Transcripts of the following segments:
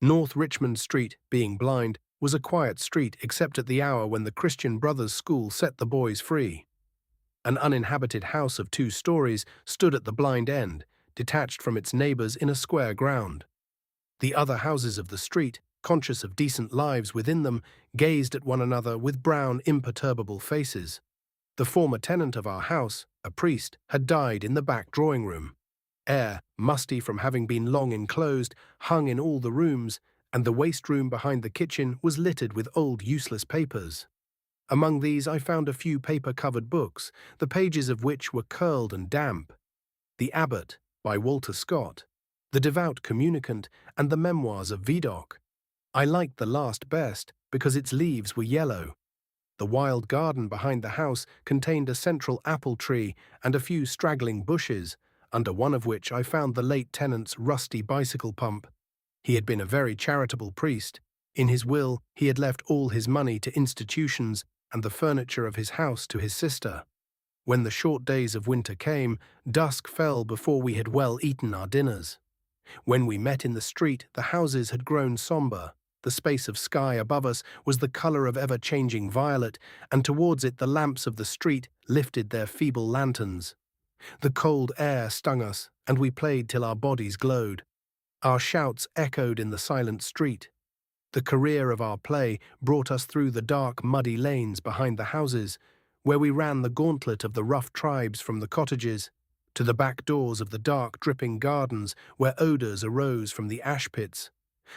North Richmond Street, being blind, was a quiet street except at the hour when the Christian Brothers School set the boys free. An uninhabited house of 2 stories stood at the blind end, detached from its neighbours in a square ground. The other houses of the street, conscious of decent lives within them, gazed at one another with brown, imperturbable faces. The former tenant of our house, a priest, had died in the back drawing-room. Air, musty from having been long enclosed, hung in all the rooms, and the waste-room behind the kitchen was littered with old useless papers. Among these I found a few paper-covered books, the pages of which were curled and damp. The Abbot, by Walter Scott, The Devout Communicant, and the Memoirs of Vidocq. I liked the last best because its leaves were yellow. The wild garden behind the house contained a central apple tree and a few straggling bushes, under one of which I found the late tenant's rusty bicycle pump. He had been a very charitable priest. In his will, he had left all his money to institutions and the furniture of his house to his sister. When the short days of winter came, dusk fell before we had well eaten our dinners. When we met in the street, the houses had grown sombre. The space of sky above us was the colour of ever-changing violet, and towards it the lamps of the street lifted their feeble lanterns. The cold air stung us, and we played till our bodies glowed. Our shouts echoed in the silent street. The career of our play brought us through the dark, muddy lanes behind the houses, where we ran the gauntlet of the rough tribes from the cottages, to the back doors of the dark, dripping gardens where odours arose from the ash pits,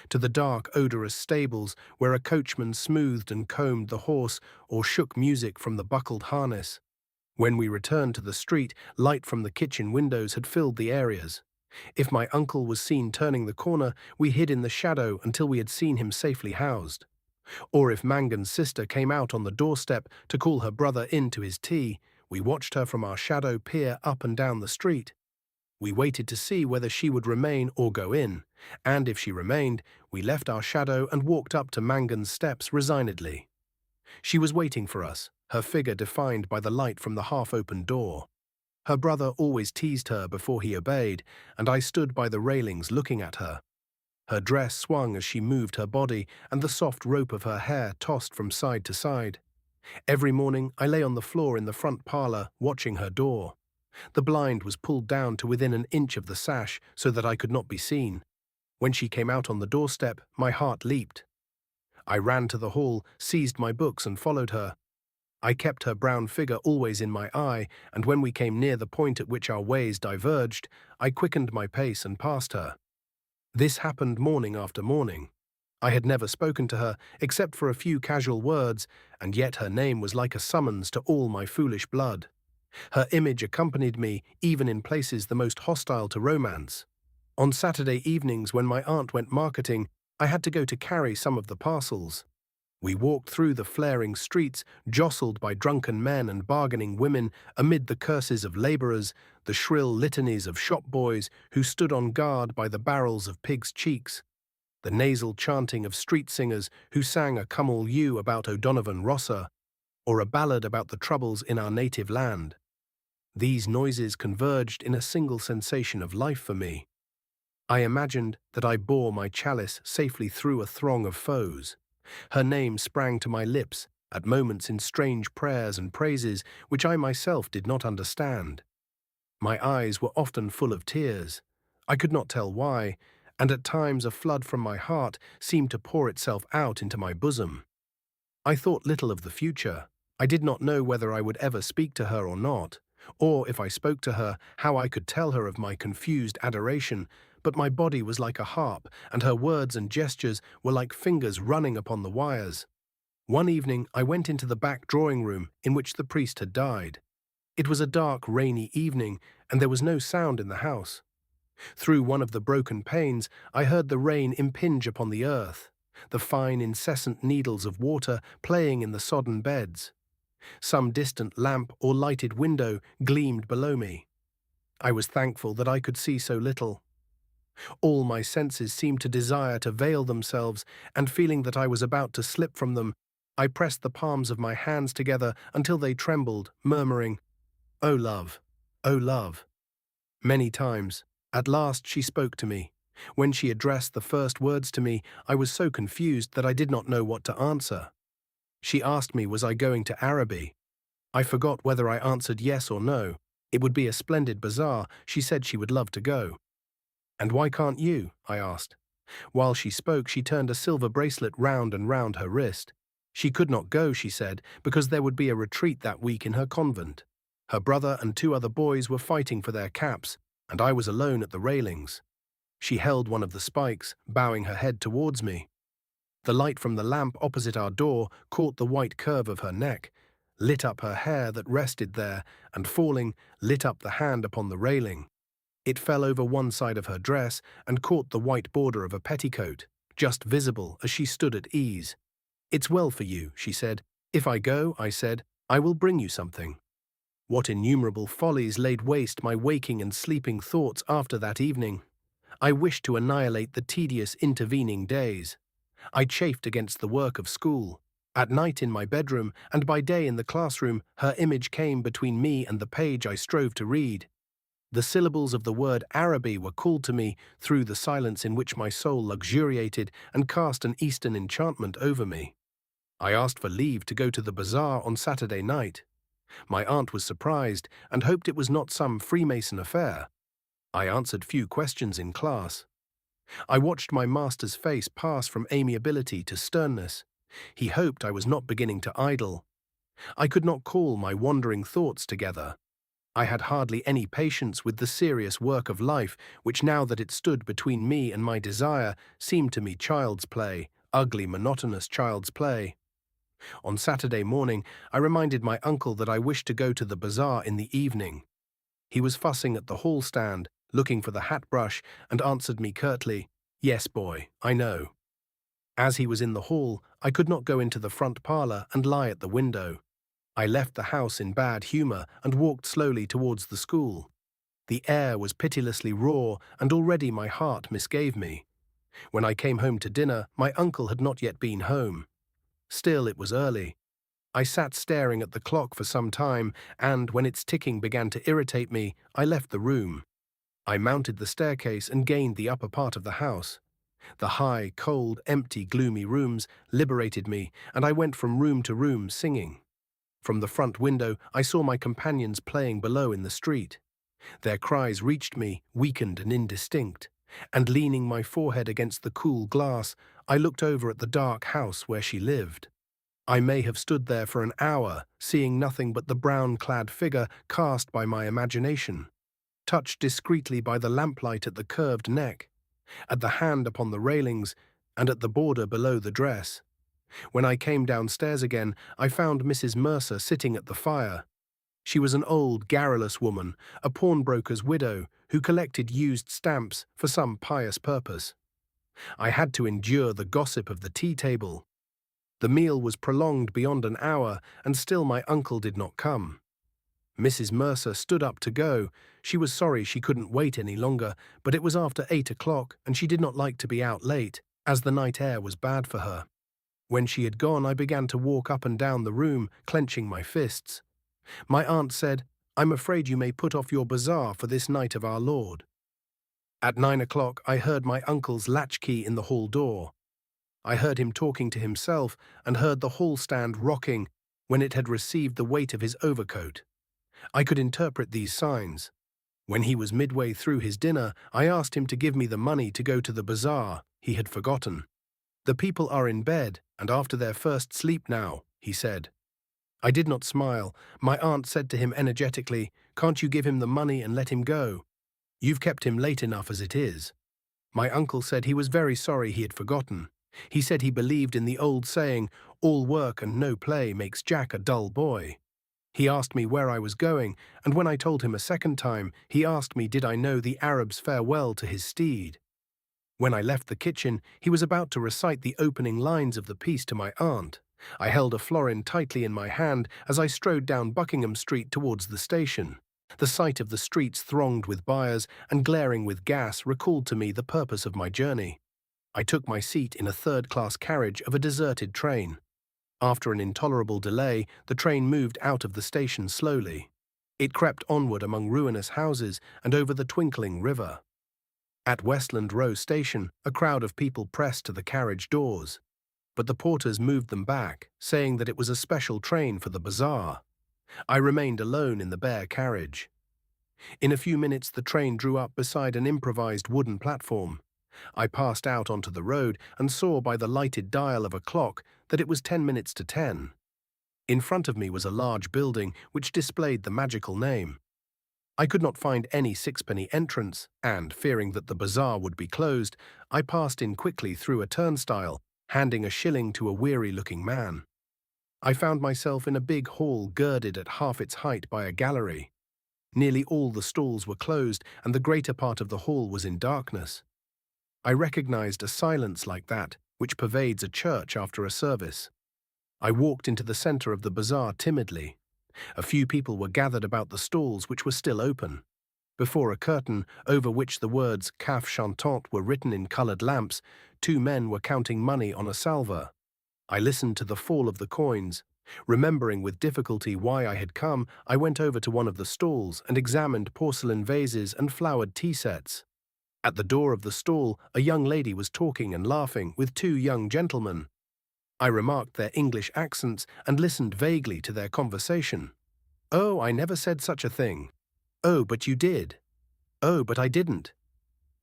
to the dark, odorous stables where a coachman smoothed and combed the horse or shook music from the buckled harness. When we returned to the street, light from the kitchen windows had filled the areas. If my uncle was seen turning the corner, we hid in the shadow until we had seen him safely housed. Or if Mangan's sister came out on the doorstep to call her brother in to his tea, we watched her from our shadow peer up and down the street. We waited to see whether she would remain or go in, and if she remained, we left our shadow and walked up to Mangan's steps resignedly. She was waiting for us, her figure defined by the light from the half-open door. Her brother always teased her before he obeyed, and I stood by the railings looking at her. Her dress swung as she moved her body, and the soft rope of her hair tossed from side to side. Every morning I lay on the floor in the front parlour, watching her door. The blind was pulled down to within an inch of the sash so that I could not be seen. When she came out on the doorstep, my heart leaped. I ran to the hall, seized my books and followed her. I kept her brown figure always in my eye, and when we came near the point at which our ways diverged, I quickened my pace and passed her. This happened morning after morning. I had never spoken to her, except for a few casual words, and yet her name was like a summons to all my foolish blood. Her image accompanied me, even in places the most hostile to romance. On Saturday evenings, when my aunt went marketing, I had to go to carry some of the parcels. We walked through the flaring streets, jostled by drunken men and bargaining women, amid the curses of labourers, the shrill litanies of shop boys who stood on guard by the barrels of pigs' cheeks, the nasal chanting of street singers who sang a come-all-you about O'Donovan Rossa, or a ballad about the troubles in our native land. These noises converged in a single sensation of life for me. I imagined that I bore my chalice safely through a throng of foes. Her name sprang to my lips, at moments in strange prayers and praises which I myself did not understand. My eyes were often full of tears. I could not tell why, and at times a flood from my heart seemed to pour itself out into my bosom. I thought little of the future. I did not know whether I would ever speak to her or not, or if I spoke to her, how I could tell her of my confused adoration, but my body was like a harp, and her words and gestures were like fingers running upon the wires. One evening I went into the back drawing-room in which the priest had died. It was a dark, rainy evening, and there was no sound in the house. Through one of the broken panes I heard the rain impinge upon the earth, the fine, incessant needles of water playing in the sodden beds. Some distant lamp or lighted window gleamed below me. I was thankful that I could see so little. All my senses seemed to desire to veil themselves, and feeling that I was about to slip from them, I pressed the palms of my hands together until they trembled, murmuring, "Oh, love! Oh, love!" Many times. At last she spoke to me. When she addressed the first words to me, I was so confused that I did not know what to answer. She asked me was I going to Araby. I forgot whether I answered yes or no. It would be a splendid bazaar. She said she would love to go. And why can't you? I asked. While she spoke, she turned a silver bracelet round and round her wrist. She could not go, she said, because there would be a retreat that week in her convent. Her brother and two other boys were fighting for their caps, and I was alone at the railings. She held one of the spikes, bowing her head towards me. The light from the lamp opposite our door caught the white curve of her neck, lit up her hair that rested there, and falling, lit up the hand upon the railing. It fell over one side of her dress and caught the white border of a petticoat, just visible as she stood at ease. It's well for you, she said. If I go, I said, I will bring you something. What innumerable follies laid waste my waking and sleeping thoughts after that evening. I wished to annihilate the tedious intervening days. I chafed against the work of school. At night in my bedroom and by day in the classroom, her image came between me and the page I strove to read. The syllables of the word Araby were called to me through the silence in which my soul luxuriated and cast an Eastern enchantment over me. I asked for leave to go to the bazaar on Saturday night. My aunt was surprised and hoped it was not some Freemason affair. I answered few questions in class. I watched my master's face pass from amiability to sternness. He hoped I was not beginning to idle. I could not call my wandering thoughts together. I had hardly any patience with the serious work of life, which now that it stood between me and my desire, seemed to me child's play, ugly, monotonous child's play. On Saturday morning, I reminded my uncle that I wished to go to the bazaar in the evening. He was fussing at the hall stand, looking for the hat brush, and answered me curtly, "Yes, boy, I know." As he was in the hall, I could not go into the front parlour and lie at the window. I left the house in bad humour and walked slowly towards the school. The air was pitilessly raw, and already my heart misgave me. When I came home to dinner, my uncle had not yet been home. Still, it was early. I sat staring at the clock for some time, and when its ticking began to irritate me, I left the room. I mounted the staircase and gained the upper part of the house. The high, cold, empty, gloomy rooms liberated me, and I went from room to room singing. From the front window, I saw my companions playing below in the street. Their cries reached me, weakened and indistinct, and leaning my forehead against the cool glass, I looked over at the dark house where she lived. I may have stood there for an hour, seeing nothing but the brown-clad figure cast by my imagination, touched discreetly by the lamplight at the curved neck, at the hand upon the railings, and at the border below the dress. When I came downstairs again, I found Mrs. Mercer sitting at the fire. She was an old, garrulous woman, a pawnbroker's widow, who collected used stamps for some pious purpose. I had to endure the gossip of the tea-table. The meal was prolonged beyond an hour, and still my uncle did not come. Mrs. Mercer stood up to go. She was sorry she couldn't wait any longer, but it was after 8 o'clock, and she did not like to be out late, as the night air was bad for her. When she had gone, I began to walk up and down the room, clenching my fists. My aunt said, "I'm afraid you may put off your bazaar for this night of our Lord." At 9 o'clock, I heard my uncle's latchkey in the hall door. I heard him talking to himself and heard the hall stand rocking when it had received the weight of his overcoat. I could interpret these signs. When he was midway through his dinner, I asked him to give me the money to go to the bazaar. He had forgotten. "The people are in bed and after their first sleep now," he said. I did not smile. My aunt said to him energetically, "Can't you give him the money and let him go? You've kept him late enough as it is." My uncle said he was very sorry he had forgotten. He said he believed in the old saying, "All work and no play makes Jack a dull boy." He asked me where I was going, and when I told him a second time, he asked me did I know the Arab's farewell to his steed. When I left the kitchen, he was about to recite the opening lines of the piece to my aunt. I held a florin tightly in my hand as I strode down Buckingham Street towards the station. The sight of the streets thronged with buyers and glaring with gas recalled to me the purpose of my journey. I took my seat in a third-class carriage of a deserted train. After an intolerable delay, the train moved out of the station slowly. It crept onward among ruinous houses and over the twinkling river. At Westland Row Station, a crowd of people pressed to the carriage doors, but the porters moved them back, saying that it was a special train for the bazaar. I remained alone in the bare carriage. In a few minutes, the train drew up beside an improvised wooden platform. I passed out onto the road and saw by the lighted dial of a clock that it was 10 minutes to 10. In front of me was a large building which displayed the magical name. I could not find any sixpenny entrance, and, fearing that the bazaar would be closed, I passed in quickly through a turnstile, handing a shilling to a weary-looking man. I found myself in a big hall girded at half its height by a gallery. Nearly all the stalls were closed, and the greater part of the hall was in darkness. I recognized a silence like that which pervades a church after a service. I walked into the center of the bazaar timidly. A few people were gathered about the stalls which were still open. Before a curtain, over which the words "Caf chantant" were written in colored lamps, two men were counting money on a salver. I listened to the fall of the coins. Remembering with difficulty why I had come, I went over to one of the stalls and examined porcelain vases and flowered tea sets. At the door of the stall, a young lady was talking and laughing with two young gentlemen. I remarked their English accents and listened vaguely to their conversation. "Oh, I never said such a thing." "Oh, but you did." "Oh, but I didn't."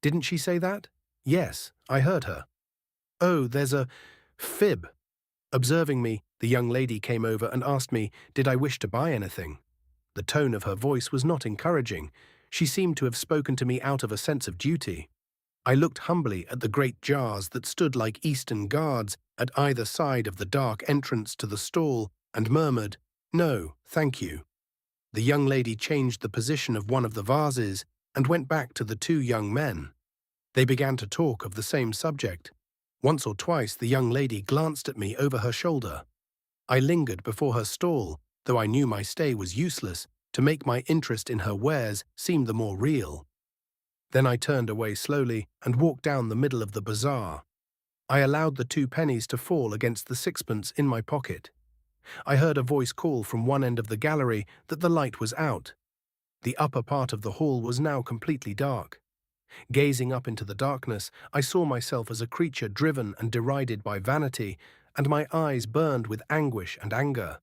"Didn't she say that?" "Yes, I heard her." "Oh, there's a fib." Observing me, the young lady came over and asked me, did I wish to buy anything? The tone of her voice was not encouraging. She seemed to have spoken to me out of a sense of duty. I looked humbly at the great jars that stood like Eastern guards at either side of the dark entrance to the stall and murmured, "No, thank you." The young lady changed the position of one of the vases and went back to the two young men. They began to talk of the same subject. Once or twice the young lady glanced at me over her shoulder. I lingered before her stall, though I knew my stay was useless, to make my interest in her wares seem the more real. Then I turned away slowly and walked down the middle of the bazaar. I allowed the 2 pennies to fall against the sixpence in my pocket. I heard a voice call from one end of the gallery that the light was out. The upper part of the hall was now completely dark. Gazing up into the darkness, I saw myself as a creature driven and derided by vanity, and my eyes burned with anguish and anger.